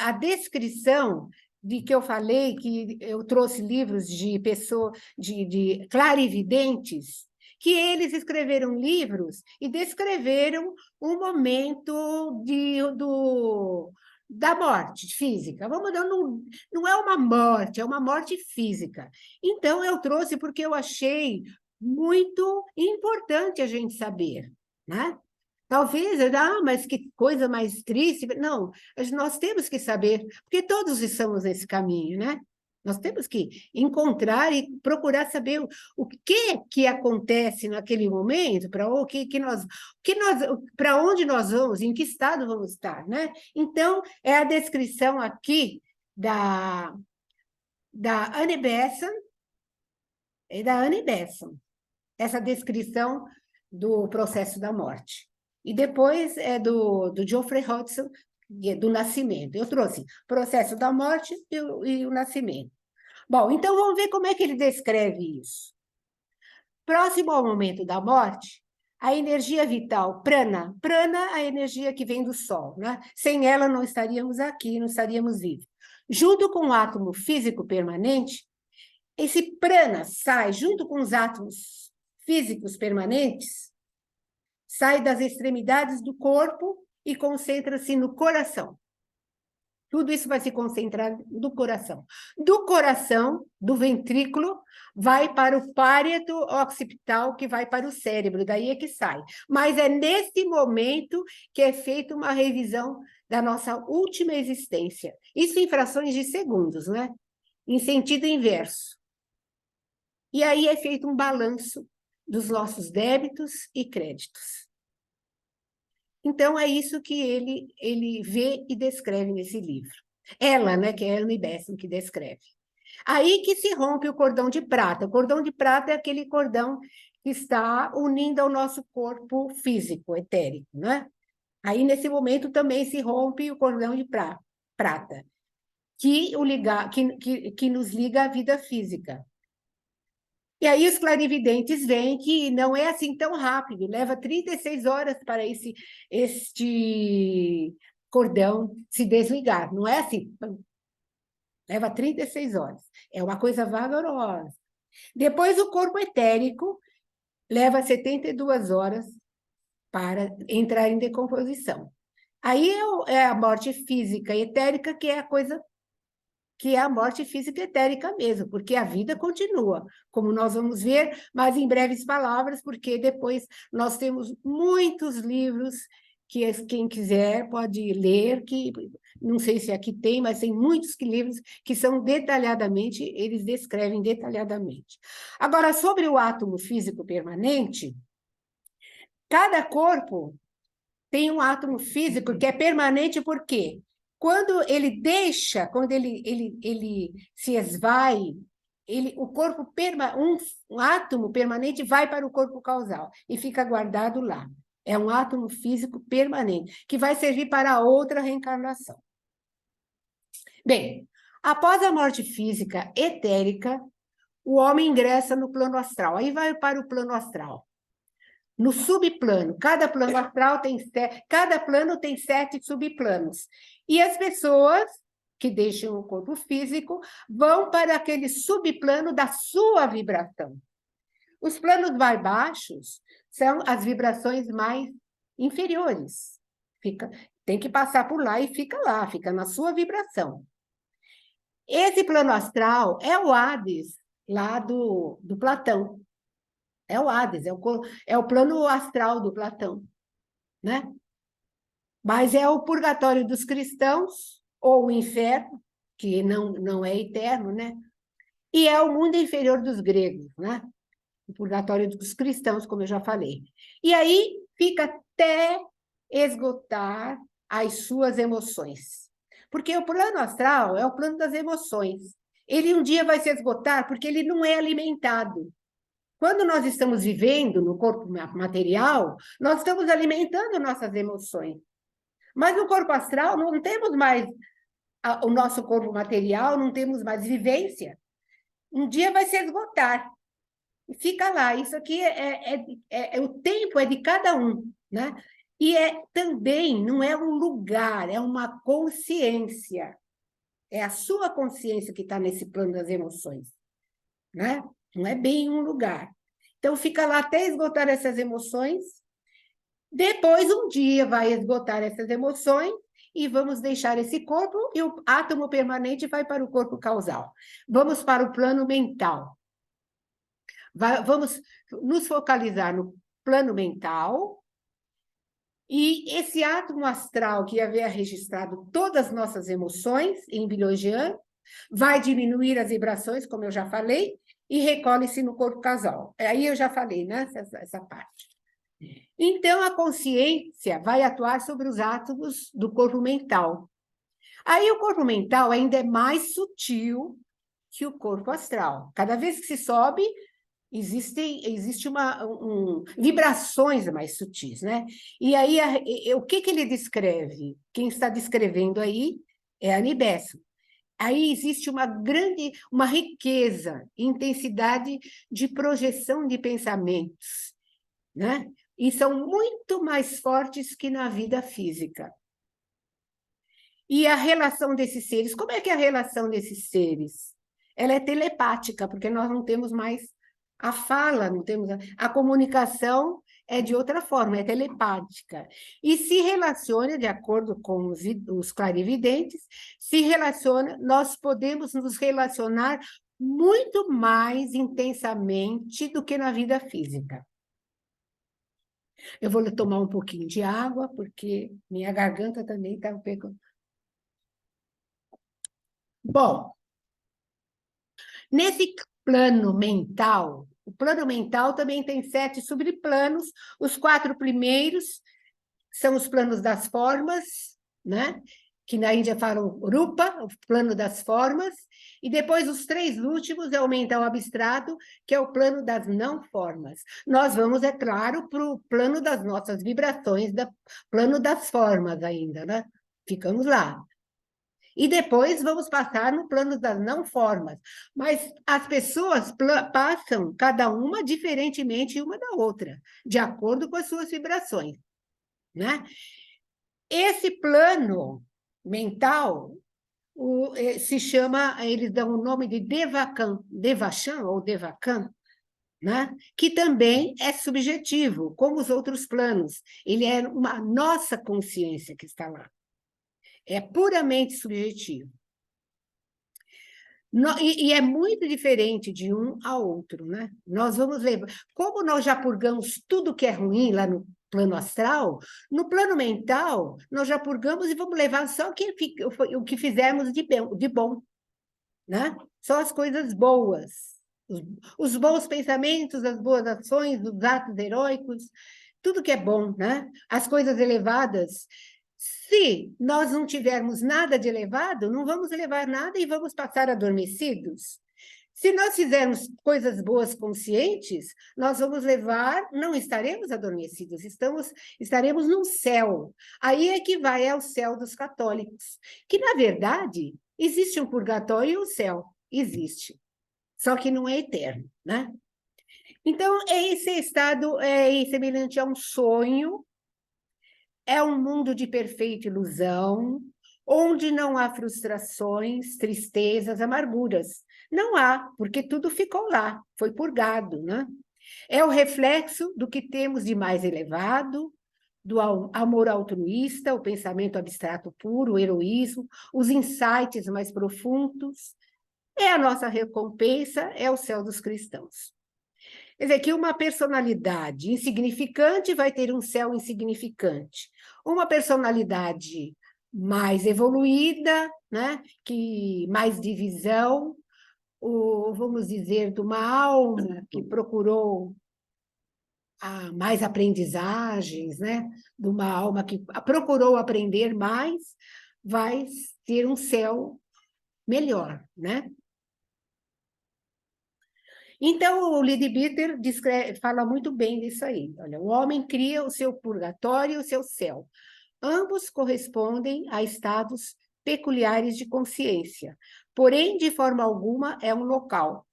a descrição de que eu falei, que eu trouxe livros de pessoas, de clarividentes, que eles escreveram livros e descreveram o momento da morte física. Não é uma morte, é uma morte física. Então, eu trouxe porque eu achei muito importante a gente saber, né? Talvez, mas que coisa mais triste. Não, nós temos que saber, porque todos estamos nesse caminho, né? Nós temos que encontrar e procurar saber o que acontece naquele momento, para onde nós vamos, em que estado vamos estar, né? Então, é a descrição aqui da Annie Besant, essa descrição do processo da morte. E depois é do Geoffrey Hodgson, do nascimento. Eu trouxe processo da morte e o nascimento. Bom, então vamos ver como é que ele descreve isso. Próximo ao momento da morte, a energia vital, prana, a energia que vem do Sol, né? Sem ela não estaríamos aqui, não estaríamos vivos. Junto com o átomo físico permanente, esse prana sai junto com os átomos físicos permanentes, sai das extremidades do corpo e concentra-se no coração. Tudo isso vai se concentrar no coração. Do coração, do ventrículo, vai para o páreto occipital, que vai para o cérebro, daí é que sai. Mas é nesse momento que é feita uma revisão da nossa última existência. Isso em frações de segundos, né? Em sentido inverso. E aí é feito um balanço dos nossos débitos e créditos. Então, é isso que ele vê e descreve nesse livro. Ela, né, que é a Annie Besant, que descreve. Aí que se rompe o cordão de prata. O cordão de prata é aquele cordão que está unindo ao nosso corpo físico, etérico, né? Aí, nesse momento, também se rompe o cordão de prata, que nos liga à vida física. E aí os clarividentes veem que não é assim tão rápido, leva 36 horas para este cordão se desligar, não é assim, leva 36 horas, é uma coisa vagarosa. Depois o corpo etérico leva 72 horas para entrar em decomposição. Aí é a morte física e etérica que é a coisa que é a morte física etérica mesmo, porque a vida continua, como nós vamos ver, mas em breves palavras, porque depois nós temos muitos livros que quem quiser pode ler, que não sei se aqui tem, mas tem muitos livros que são detalhadamente, eles descrevem detalhadamente. Agora, sobre o átomo físico permanente, cada corpo tem um átomo físico que é permanente, por quê? Quando ele se esvai, um átomo permanente vai para o corpo causal e fica guardado lá. É um átomo físico permanente, que vai servir para outra reencarnação. Bem, após a morte física etérica, o homem ingressa no plano astral, aí vai para o plano astral. No subplano, cada plano tem 7 subplanos. E as pessoas que deixam o corpo físico vão para aquele subplano da sua vibração. Os planos mais baixos são as vibrações mais inferiores. Tem que passar por lá e fica lá, fica na sua vibração. Esse plano astral é o Hades, lá do Platão. É o Hades, é o plano astral do Platão, né? Mas é o purgatório dos cristãos, ou o inferno, que não é eterno, né? E é o mundo inferior dos gregos, né? O purgatório dos cristãos, como eu já falei. E aí fica até esgotar as suas emoções. Porque o plano astral é o plano das emoções. ele um dia vai se esgotar porque ele não é alimentado. Quando nós estamos vivendo no corpo material, nós estamos alimentando nossas emoções. Mas no corpo astral não temos mais o nosso corpo material, não temos mais vivência. Um dia vai se esgotar. E fica lá. Isso aqui o tempo é de cada um, né? E também não é um lugar, é uma consciência. É a sua consciência que está nesse plano das emoções, né? Não é bem um lugar. Então, fica lá até esgotar essas emoções. Depois, um dia, vai esgotar essas emoções e vamos deixar esse corpo e o átomo permanente vai para o corpo causal. Vamos para o plano mental. Vamos nos focalizar no plano mental. E esse átomo astral que havia registrado todas as nossas emoções em Bilogian vai diminuir as vibrações, como eu já falei, e recolhe-se no corpo causal. Aí eu já falei, né, essa parte. Então, a consciência vai atuar sobre os átomos do corpo mental. Aí o corpo mental ainda é mais sutil que o corpo astral. Cada vez que se sobe, existe vibrações mais sutis, né? E aí, o que ele descreve? Quem está descrevendo aí é a Nibessa. Aí existe uma riqueza, intensidade de projeção de pensamentos, né? E são muito mais fortes que na vida física. E a relação desses seres, como é que é a relação desses seres? Ela é telepática, porque nós não temos mais a fala, não temos a comunicação é de outra forma, é telepática. E se relaciona, de acordo com os clarividentes, nós podemos nos relacionar muito mais intensamente do que na vida física. Eu vou tomar um pouquinho de água, porque minha garganta também está pegando. Bom, nesse plano mental, o plano mental também tem 7 subplanos, os 4 primeiros são os planos das formas, né? Que na Índia falam Rupa, o plano das formas, e depois os 3 últimos é o mental abstrato, que é o plano das não formas. Nós vamos, é claro, para o plano das nossas vibrações, plano das formas ainda, né? Ficamos lá. E depois vamos passar no plano das não formas. Mas as pessoas passam, cada uma diferentemente uma da outra, de acordo com as suas vibrações, né? Esse plano mental se chama, eles dão o nome de Devachan ou Devakan, né? Que também é subjetivo, como os outros planos. Ele é uma nossa consciência que está lá. É puramente subjetivo. E é muito diferente de um ao outro, né? Nós vamos levar. Como nós já purgamos tudo que é ruim lá no plano astral, no plano mental, nós já purgamos e vamos levar só o que fizemos de bom, né? Só as coisas boas, os bons pensamentos, as boas ações, os atos heróicos, tudo que é bom, né? As coisas elevadas. Se nós não tivermos nada de elevado, não vamos elevar nada e vamos passar adormecidos. Se nós fizermos coisas boas conscientes, nós vamos levar, não estaremos adormecidos, estaremos no céu. Aí é que é o céu dos católicos, que, na verdade, existe um purgatório e um céu, existe, só que não é eterno, né? Então, esse estado é semelhante a um sonho, é um mundo de perfeita ilusão, onde não há frustrações, tristezas, amarguras. Não há, porque tudo ficou lá, foi purgado, né? É o reflexo do que temos de mais elevado, do amor altruísta, o pensamento abstrato puro, o heroísmo, os insights mais profundos. É a nossa recompensa, é o céu dos cristãos. Quer dizer, que uma personalidade insignificante vai ter um céu insignificante. Uma personalidade mais evoluída, né? Que mais de visão, vamos dizer, de uma alma que procurou mais aprendizagens, né? De uma alma que procurou aprender mais, vai ter um céu melhor, né? Então, o Leadbeater fala muito bem disso aí. Olha, o homem cria o seu purgatório e o seu céu. Ambos correspondem a estados peculiares de consciência, porém, de forma alguma, é um local.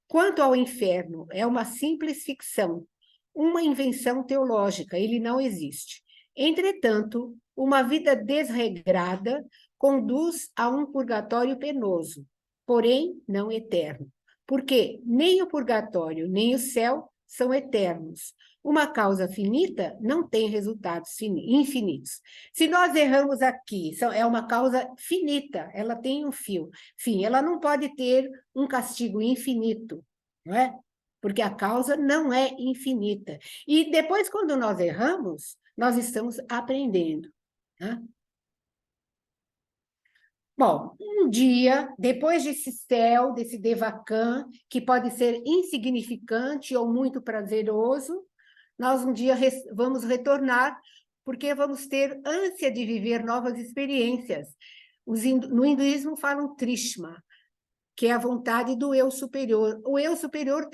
Quanto ao inferno, é uma simples ficção, uma invenção teológica, ele não existe. Entretanto, uma vida desregrada conduz a um purgatório penoso, porém não eterno, porque nem o purgatório nem o céu são eternos. Uma causa finita não tem resultados infinitos. Se nós erramos aqui, é uma causa finita, ela tem um fim, ela não pode ter um castigo infinito, não é? Porque a causa não é infinita. E depois, quando nós erramos, nós estamos aprendendo, né? Bom, um dia, depois desse céu, desse Devakan, que pode ser insignificante ou muito prazeroso, nós um dia vamos retornar, porque vamos ter ânsia de viver novas experiências. No hinduísmo falam Trishma, que é a vontade do eu superior. O eu superior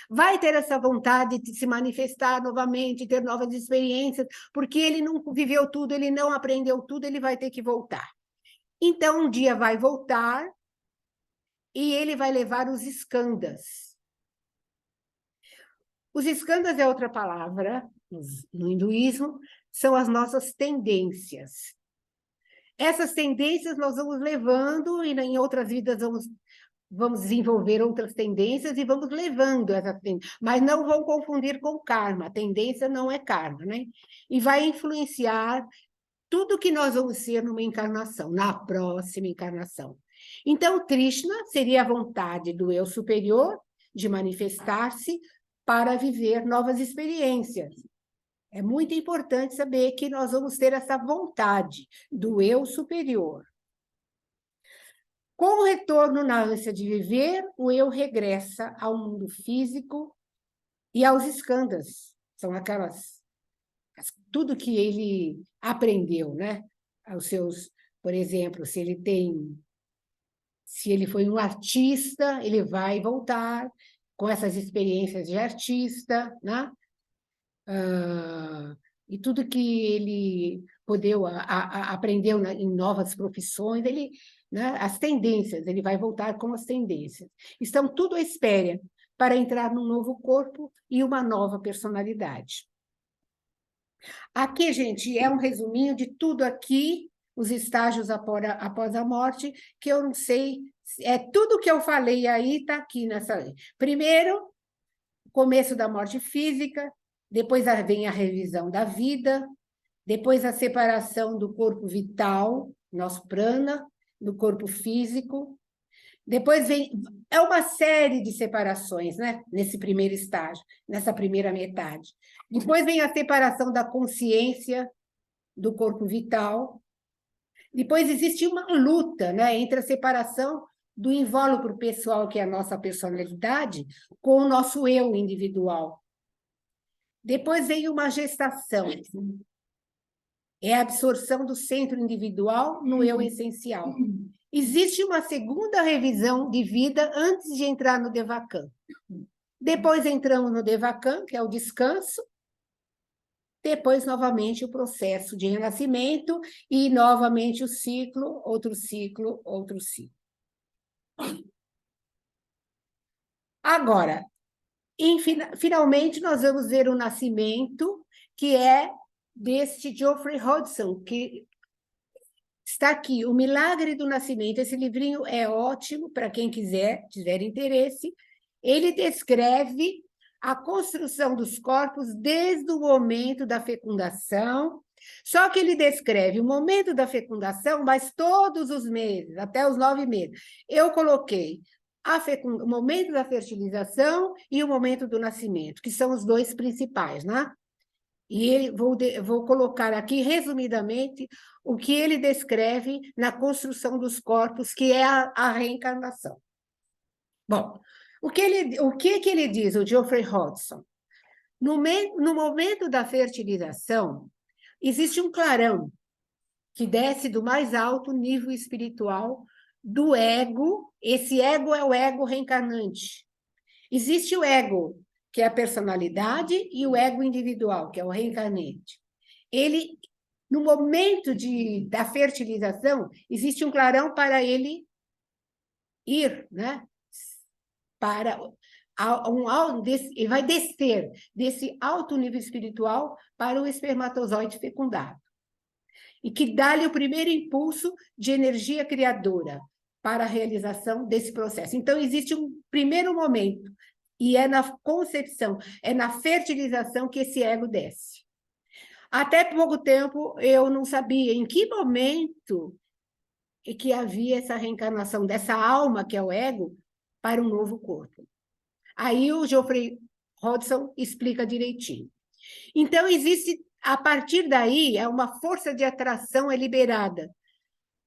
vai ter essa vontade de se manifestar novamente, ter novas experiências, porque ele não viveu tudo, ele não aprendeu tudo, ele vai ter que voltar. Então, um dia vai voltar e ele vai levar os skandhas. Os skandhas é outra palavra, no hinduísmo, são as nossas tendências. Essas tendências nós vamos levando, e em outras vidas vamos desenvolver outras tendências e vamos levando essas tendências, mas não vão confundir com karma, a tendência não é karma, né? E vai influenciar tudo que nós vamos ser numa encarnação, na próxima encarnação. Então, Krishna seria a vontade do eu superior de manifestar-se para viver novas experiências. É muito importante saber que nós vamos ter essa vontade do eu superior. Com o retorno na ânsia de viver, o eu regressa ao mundo físico e aos skandhas. São tudo que ele aprendeu, né? Os seus, por exemplo, se ele foi um artista, ele vai voltar com essas experiências de artista, né? E tudo que ele aprendeu em novas profissões, né? As tendências, ele vai voltar com as tendências. Estão tudo à espera para entrar num novo corpo e uma nova personalidade. Aqui, gente, é um resuminho de tudo aqui, os estágios após a morte, que eu não sei, tudo que eu falei aí está aqui nessa. Primeiro, o começo da morte física, depois vem a revisão da vida, depois a separação do corpo vital, nosso prana, do corpo físico. Depois é uma série de separações, né? Nesse primeiro estágio, nessa primeira metade. Depois vem a separação da consciência do corpo vital. Depois existe uma luta, né, entre a separação do invólucro pessoal, que é a nossa personalidade, com o nosso eu individual. Depois vem uma gestação. É a absorção do centro individual no eu essencial. Existe uma segunda revisão de vida antes de entrar no Devakan. Depois entramos no Devakan, que é o descanso. Depois, novamente, o processo de renascimento e, novamente, o ciclo, outro ciclo, outro ciclo. Agora, finalmente, nós vamos ver o nascimento, que é deste Geoffrey Hodgson, que está aqui, O Milagre do Nascimento. Esse livrinho é ótimo para quem tiver interesse. Ele descreve a construção dos corpos desde o momento da fecundação, só que ele descreve o momento da fecundação, mas todos os meses, até os 9 meses. Eu coloquei o momento da fertilização e o momento do nascimento, que são os dois principais, né? E vou colocar aqui, resumidamente, o que ele descreve na construção dos corpos, que é a reencarnação. Bom, o que ele diz, o Geoffrey Hodgson? No momento da fertilização, existe um clarão que desce do mais alto nível espiritual do ego. Esse ego é o ego reencarnante. Existe o ego, que é a personalidade, e o ego individual, que é o reencarnante. Ele, no momento da fertilização, existe um clarão para ele ir, né? Para ele vai descer desse alto nível espiritual para o espermatozoide fecundado. E que dá-lhe o primeiro impulso de energia criadora para a realização desse processo. Então, existe um primeiro momento, e é na concepção, é na fertilização que esse ego desce. Até pouco tempo, eu não sabia em que momento que havia essa reencarnação dessa alma, que é o ego, para um novo corpo. Aí o Geoffrey Hodgson explica direitinho. Então, existe, a partir daí, uma força de atração é liberada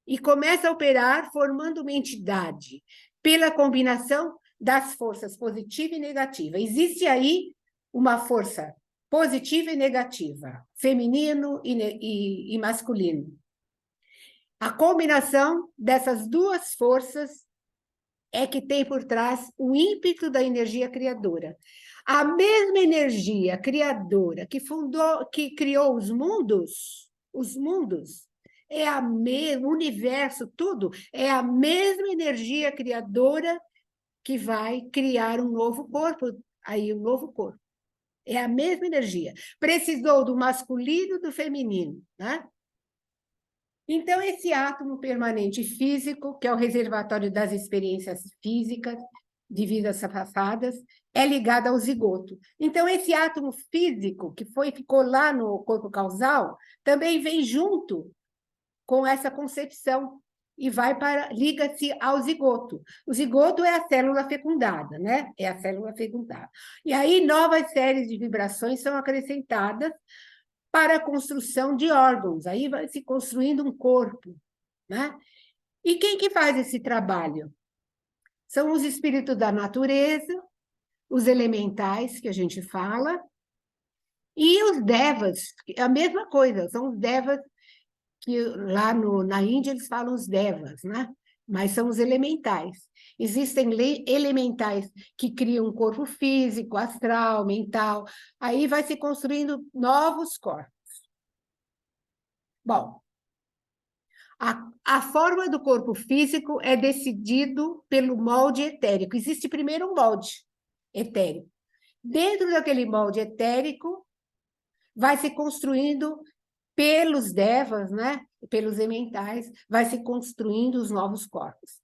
e começa a operar formando uma entidade pela combinação das forças positiva e negativa. Existe aí uma força positiva e negativa, feminino e masculino. A combinação dessas duas forças é que tem por trás o ímpeto da energia criadora. A mesma energia criadora que criou os mundos, o universo, tudo, é a mesma energia criadora que vai criar um novo corpo, aí um novo corpo. É a mesma energia. Precisou do masculino e do feminino, né? Então, esse átomo permanente físico, que é o reservatório das experiências físicas de vidas passadas, é ligado ao zigoto. Então, esse átomo físico, que ficou lá no corpo causal, também vem junto com essa concepção e liga-se ao zigoto. O zigoto é a célula fecundada, né? É a célula fecundada. E aí, novas séries de vibrações são acrescentadas para a construção de órgãos. Aí vai se construindo um corpo, né? E quem que faz esse trabalho? São os espíritos da natureza, os elementais, que a gente fala, e os devas, a mesma coisa, são os devas que lá na Índia eles falam os devas, né? Mas são os elementais. Existem elementais que criam um corpo físico, astral, mental, aí vai se construindo novos corpos. Bom, a forma do corpo físico é decidido pelo molde etérico. Existe primeiro um molde etérico. Dentro daquele molde etérico, vai se construindo pelos devas, né? Pelos elementais, vai se construindo os novos corpos.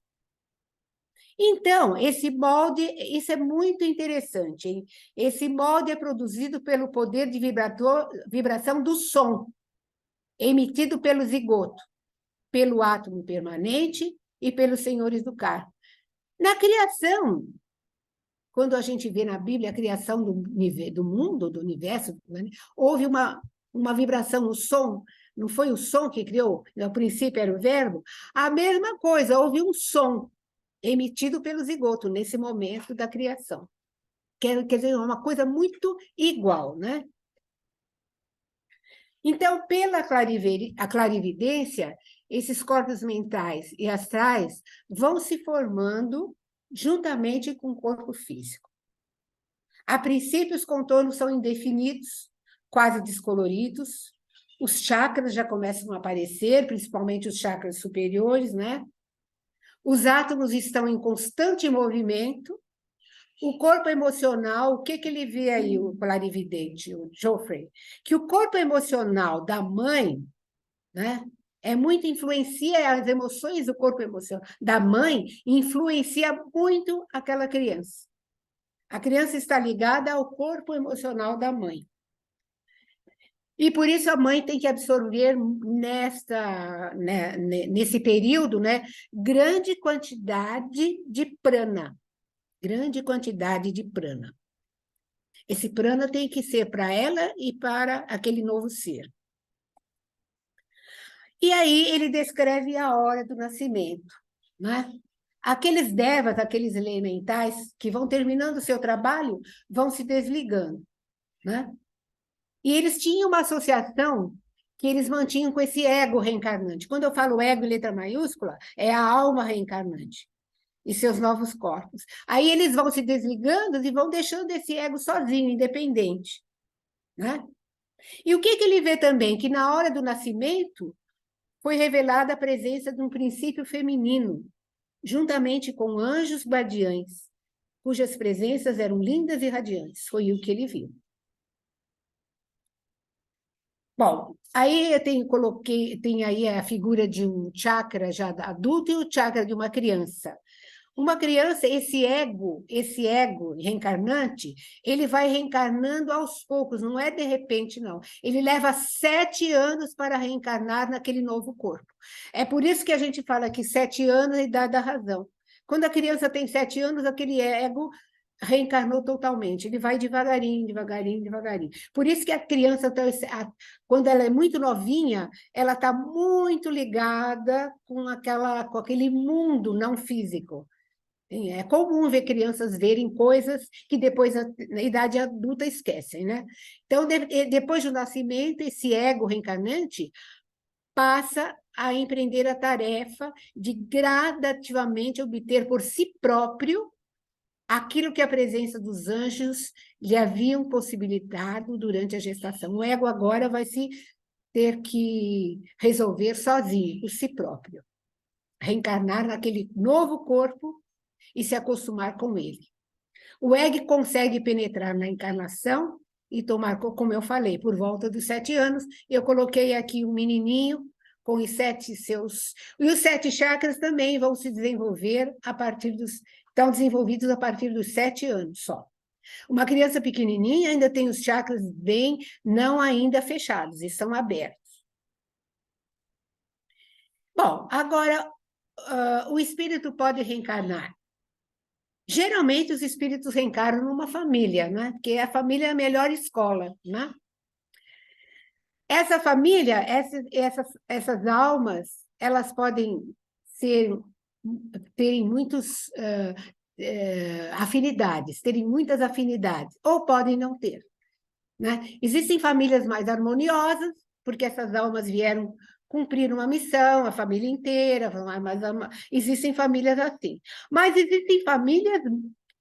Então, esse molde, isso é muito interessante, hein? Esse molde é produzido pelo poder de vibração do som, emitido pelo zigoto, pelo átomo permanente e pelos senhores do karma. Na criação, quando a gente vê na Bíblia a criação do mundo, do universo, houve uma vibração no som, não foi o som que criou, no princípio era o verbo, a mesma coisa, houve um som emitido pelo zigoto nesse momento da criação. Quer dizer, uma coisa muito igual, né? Então, pela clarividência, esses corpos mentais e astrais vão se formando juntamente com o corpo físico. A princípio, os contornos são indefinidos, quase descoloridos, os chakras já começam a aparecer, principalmente os chakras superiores, né? Os átomos estão em constante movimento. O corpo emocional, o que ele vê aí, o clarividente, o Geoffrey? Que o corpo emocional da mãe, né, influencia as emoções do corpo emocional da mãe, influencia muito aquela criança. A criança está ligada ao corpo emocional da mãe. E por isso a mãe tem que absorver nesse período, né, grande quantidade de prana. Grande quantidade de prana. Esse prana tem que ser para ela e para aquele novo ser. E aí ele descreve a hora do nascimento, né? Aqueles devas, aqueles elementais que vão terminando o seu trabalho, vão se desligando, né? E eles tinham uma associação que eles mantinham com esse ego reencarnante. Quando eu falo ego em letra maiúscula, é a alma reencarnante. e seus novos corpos. Aí eles vão se desligando e vão deixando esse ego sozinho, independente, né? E o que ele vê também? Que na hora do nascimento foi revelada a presença de um princípio feminino, juntamente com anjos guardiães, cujas presenças eram lindas e radiantes. Foi o que ele viu. Bom, aí tem aí a figura de um chakra já adulto e o chakra de uma criança. Uma criança, esse ego reencarnante, ele vai reencarnando aos poucos, não é de repente, não. Ele leva 7 anos para reencarnar naquele novo corpo. É por isso que a gente fala que 7 anos é a idade da razão. Quando a criança tem 7 anos, aquele ego reencarnou totalmente. Ele vai devagarinho, devagarinho, devagarinho. Por isso que a criança, quando ela é muito novinha, ela está muito ligada com aquele mundo não físico. É comum ver crianças verem coisas que depois, na idade adulta, esquecem, né? Então, depois do nascimento, esse ego reencarnante passa a empreender a tarefa de gradativamente obter por si próprio aquilo que a presença dos anjos lhe haviam possibilitado durante a gestação. O ego agora vai se ter que resolver sozinho, por si próprio. Reencarnar naquele novo corpo e se acostumar com ele. O ego consegue penetrar na encarnação e tomar, como eu falei, por volta dos 7 anos. Eu coloquei aqui um menininho com os 7 seus... E os 7 chakras também vão se desenvolver a partir dos... Estão desenvolvidos a partir dos 7 anos só. Uma criança pequenininha ainda tem os chakras bem, não ainda fechados, estão abertos. Bom, agora, o espírito pode reencarnar. Geralmente, os espíritos reencarnam numa família, né? Porque a família é a melhor escola, né? Essa família, essas almas, elas podem terem muitas afinidades, terem muitas afinidades, ou podem não ter, né? Existem famílias mais harmoniosas, porque essas almas vieram cumprir uma missão, a família inteira, mas existem famílias assim. Mas existem famílias,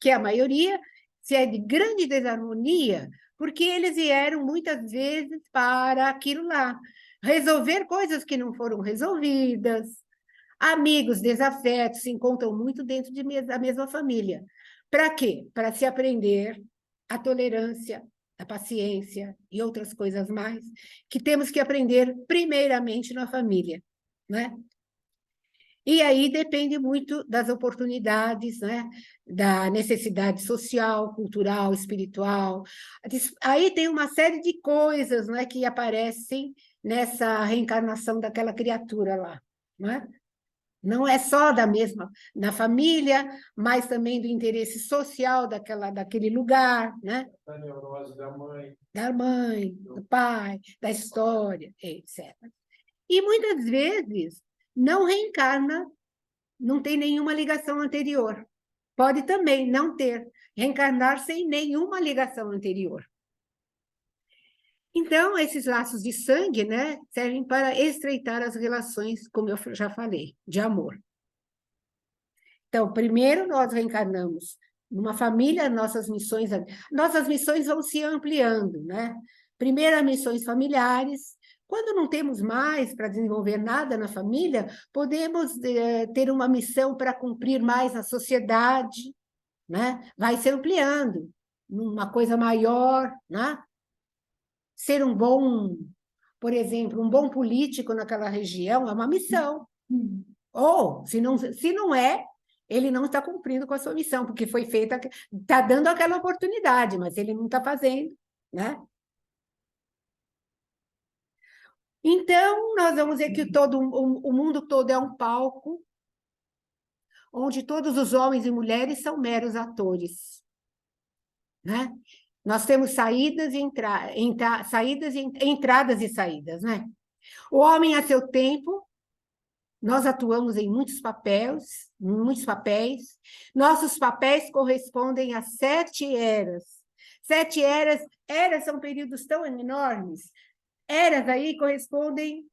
que a maioria, se é de grande desarmonia, porque eles vieram muitas vezes para aquilo lá, resolver coisas que não foram resolvidas, amigos desafetos se encontram muito dentro da mesma família. Para quê? Para se aprender a tolerância, a paciência e outras coisas mais, que temos que aprender primeiramente na família, né? E aí depende muito das oportunidades, né? Da necessidade social, cultural, espiritual. Aí tem uma série de coisas, né, que aparecem nessa reencarnação daquela criatura lá, né? Não é só da família, mas também do interesse social daquele lugar, né? A neurose da mãe. Da mãe, do pai, da história, etc. E muitas vezes não reencarna, não tem nenhuma ligação anterior. Pode também não ter, reencarnar sem nenhuma ligação anterior. Então, esses laços de sangue, né, servem para estreitar as relações, como eu já falei, de amor. Então, primeiro nós reencarnamos numa família, nossas missões vão se ampliando, né? Primeiro, missões familiares. Quando não temos mais para desenvolver nada na família, podemos ter uma missão para cumprir mais na sociedade, né? Vai se ampliando, numa coisa maior, né? Ser por exemplo, um bom político naquela região é uma missão. Ou, se não é, ele não está cumprindo com a sua missão, porque foi feita, está dando aquela oportunidade, mas ele não está fazendo, né? Então, nós vamos ver que o mundo todo é um palco, onde todos os homens e mulheres são meros atores, né? Nós temos saídas e entradas e saídas, né? O homem, a seu tempo, nós atuamos em muitos papéis. Nossos papéis correspondem a 7 eras. 7 eras são períodos tão enormes. Eras aí correspondem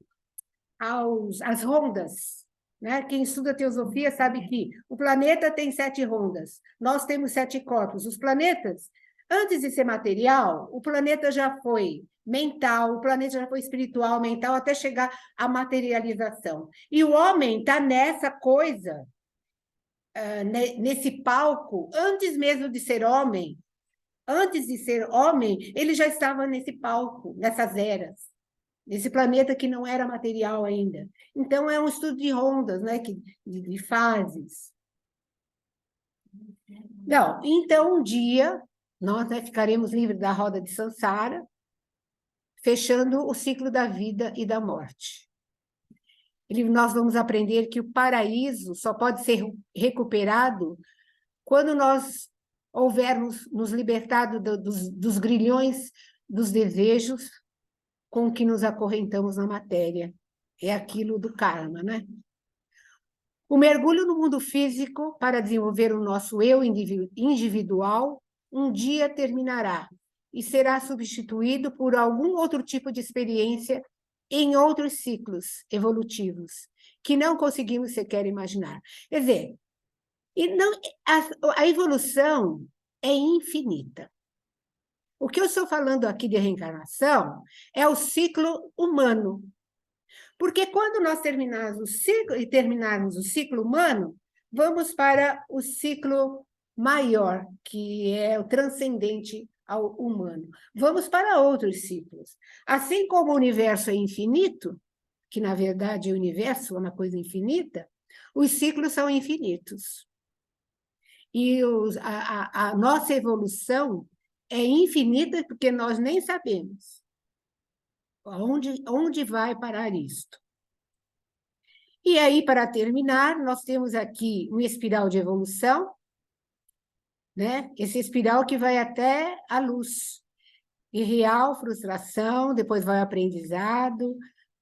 às rondas, né? Quem estuda teosofia sabe que o planeta tem 7 rondas, nós temos 7 corpos. Os planetas, antes de ser material, o planeta já foi mental, o planeta já foi espiritual, mental, até chegar à materialização. E o homem está nessa coisa, nesse palco, antes mesmo de ser homem. Antes de ser homem, ele já estava nesse palco, nessas eras, nesse planeta que não era material ainda. Então, é um estudo de rondas, né? De fases. Não, então, um dia, nós, né, ficaremos livres da roda de Sansara, fechando o ciclo da vida e da morte. Nós vamos aprender que o paraíso só pode ser recuperado quando nós houvermos nos libertado dos grilhões dos desejos com que nos acorrentamos na matéria. É aquilo do karma, né? O mergulho no mundo físico para desenvolver o nosso eu individual um dia terminará e será substituído por algum outro tipo de experiência em outros ciclos evolutivos que não conseguimos sequer imaginar. Quer dizer, a evolução é infinita. O que eu estou falando aqui de reencarnação é o ciclo humano. Porque quando nós terminarmos o ciclo humano, vamos para o ciclo maior, que é o transcendente ao humano. Vamos para outros ciclos. Assim como o universo é infinito, que na verdade o universo é uma coisa infinita, os ciclos são infinitos. E a nossa evolução é infinita porque nós nem sabemos onde vai parar isto. E aí, para terminar, nós temos aqui uma espiral de evolução, né? Esse espiral que vai até a luz. Irreal, frustração, depois vai o aprendizado,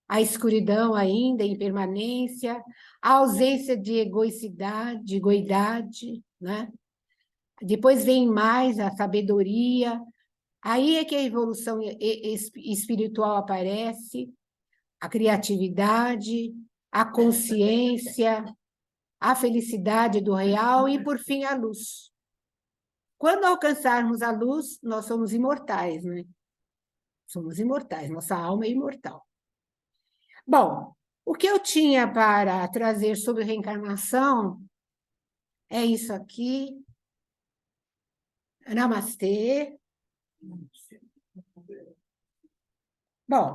a escuridão ainda, a impermanência, a ausência de egoicidade, de egoidade, né? Depois vem mais a sabedoria, aí é que a evolução espiritual aparece, a criatividade, a consciência, a felicidade do real e, por fim, a luz. Quando alcançarmos a luz, nós somos imortais, né? Somos imortais, nossa alma é imortal. Bom, o que eu tinha para trazer sobre reencarnação é isso aqui. Namastê. Bom,